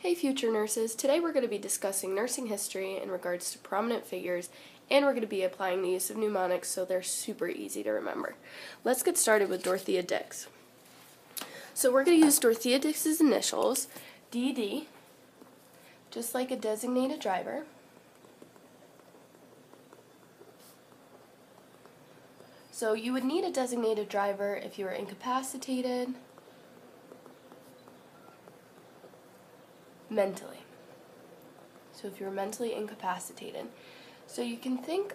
Hey future nurses, today we're going to be discussing nursing history in regards to prominent figures, and we're going to be applying the use of mnemonics so they're super easy to remember. Let's get started with Dorothea Dix. So we're going to use Dorothea Dix's initials, DD, just like a designated driver. So you would need a designated driver if you were incapacitated mentally. So if you're mentally incapacitated. So you can think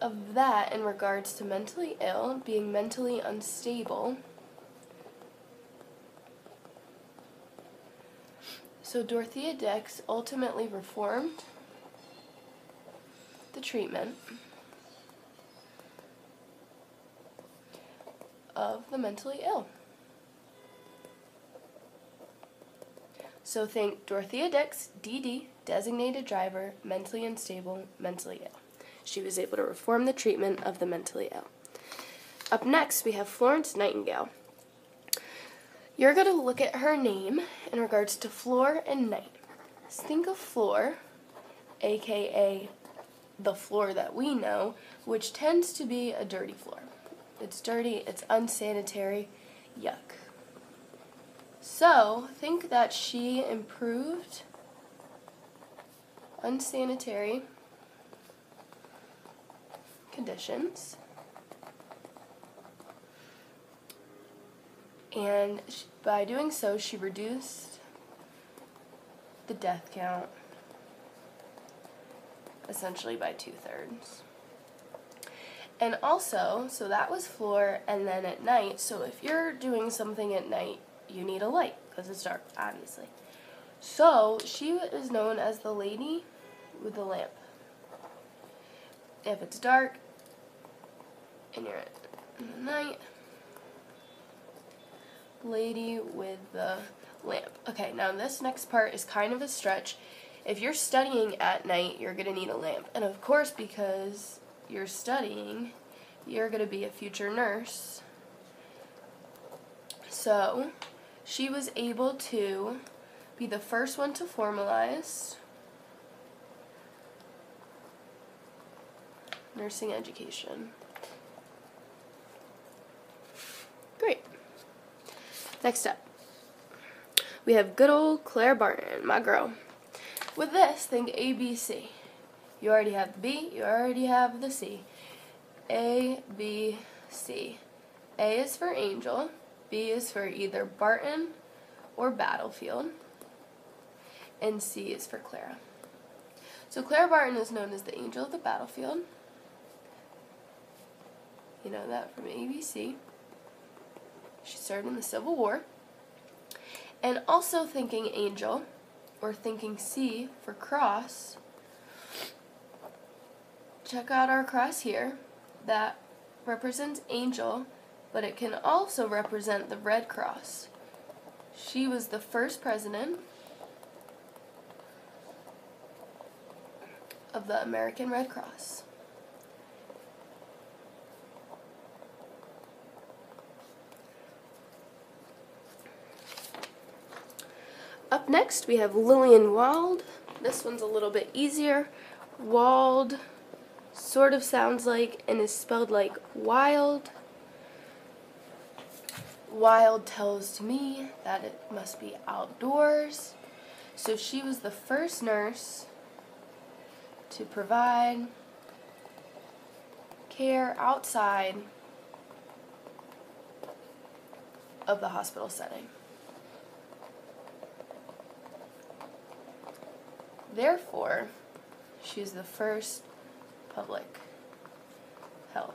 of that in regards to mentally ill, being mentally unstable. So Dorothea Dix ultimately reformed the treatment of the mentally ill. So think Dorothea Dix, DD, designated driver, mentally unstable, mentally ill. She was able to reform the treatment of the mentally ill. Up next, we have Florence Nightingale. You're going to look at her name in regards to floor and night. Think of floor, aka the floor that we know, which tends to be a dirty floor. It's dirty, it's unsanitary, yuck. So, think that she improved unsanitary conditions, and by doing so, she reduced the death count essentially by 2/3. And also, so that was floor, and then at night, so if you're doing something at night, you need a light, because it's dark, obviously. So, she is known as the lady with the lamp. If it's dark, and you're in the night, lady with the lamp. Okay, now this next part is kind of a stretch. If you're studying at night, you're going to need a lamp. And of course, because you're studying, you're going to be a future nurse. So, she was able to be the first one to formalize nursing education. Great. Next up, we have good old Clara Barton, my girl. With this, think ABC. You already have the B, you already have the C. A, B, C. A is for angel, B is for either Barton or battlefield, and C is for Clara. So Clara Barton is known as the angel of the battlefield. You know that from ABC. She served in the Civil War. And also thinking angel, or thinking C for cross, check out our cross here. That represents angel, but it can also represent the Red Cross. She was the first president of the American Red Cross. Up next, we have Lillian Wald. This one's a little bit easier. Wald sort of sounds like and is spelled like wild. Wild tells to me that it must be outdoors. So she was the first nurse to provide care outside of the hospital setting. Therefore, she's the first public health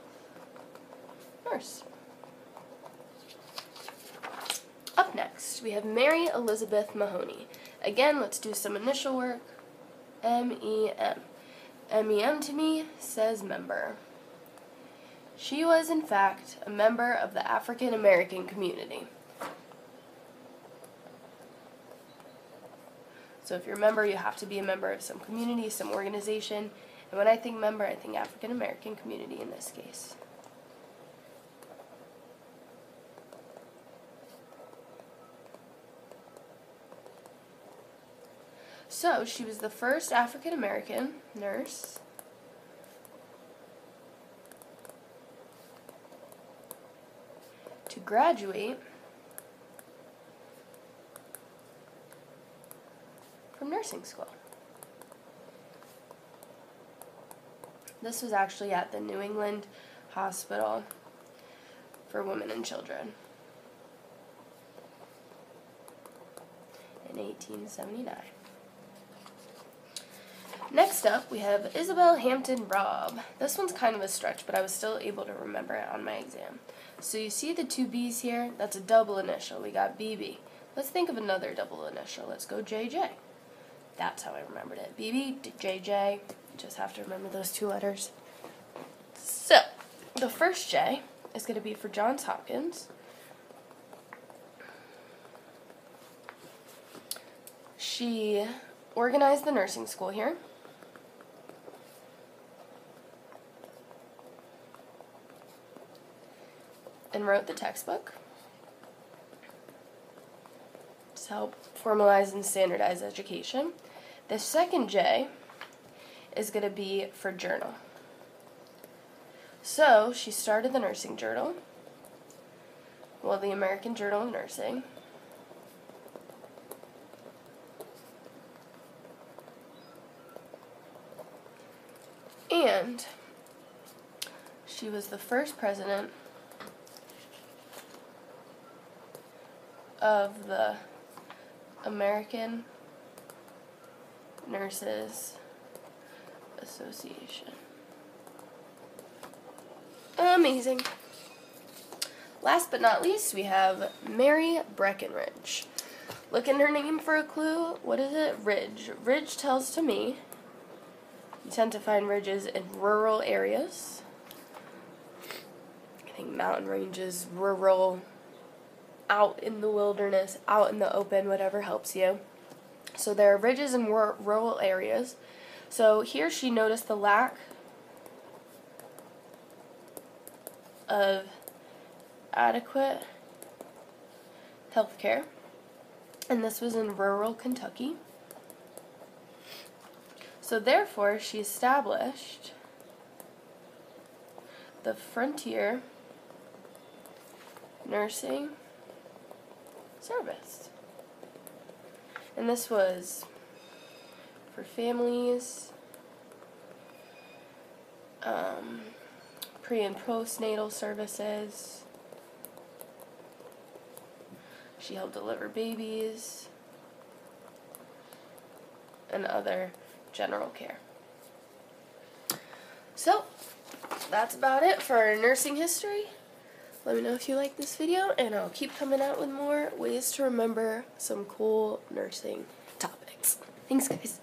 nurse. Up next, we have Mary Elizabeth Mahoney. Again, let's do some initial work. M-E-M. M-E-M to me says member. She was, in fact, a member of the African American community. So if you're a member, you have to be a member of some community, some organization. And when I think member, I think African American community in this case. So she was the first African American nurse to graduate from nursing school. This was actually at the New England Hospital for Women and Children in 1879. Next up, we have Isabel Hampton Robb. This one's kind of a stretch, but I was still able to remember it on my exam. So you see the two B's here? That's a double initial. We got BB. Let's think of another double initial. Let's go JJ. That's how I remembered it. BB, JJ. Just have to remember those two letters. So, the first J is going to be for Johns Hopkins. She organized the nursing school here. And wrote the textbook to help formalize and standardize education. The second J is going to be for journal. So she started the nursing journal, well, the American Journal of Nursing. And she was the first president of the American Nurses Association. Amazing. Last but not least, we have Mary Breckinridge. Look in her name for a clue. What is it? Ridge. Ridge tells to me you tend to find ridges in rural areas. I think mountain ranges, rural, out in the wilderness, out in the open, whatever helps you. So there are ridges in rural areas. So here she noticed the lack of adequate health care, and this was in rural Kentucky. So therefore, she established the Frontier Nursing Service. And this was for families, pre- and postnatal services. She helped deliver babies and other general care. So, that's about it for our nursing history. Let me know if you like this video, and I'll keep coming out with more ways to remember some cool nursing topics. Thanks, guys.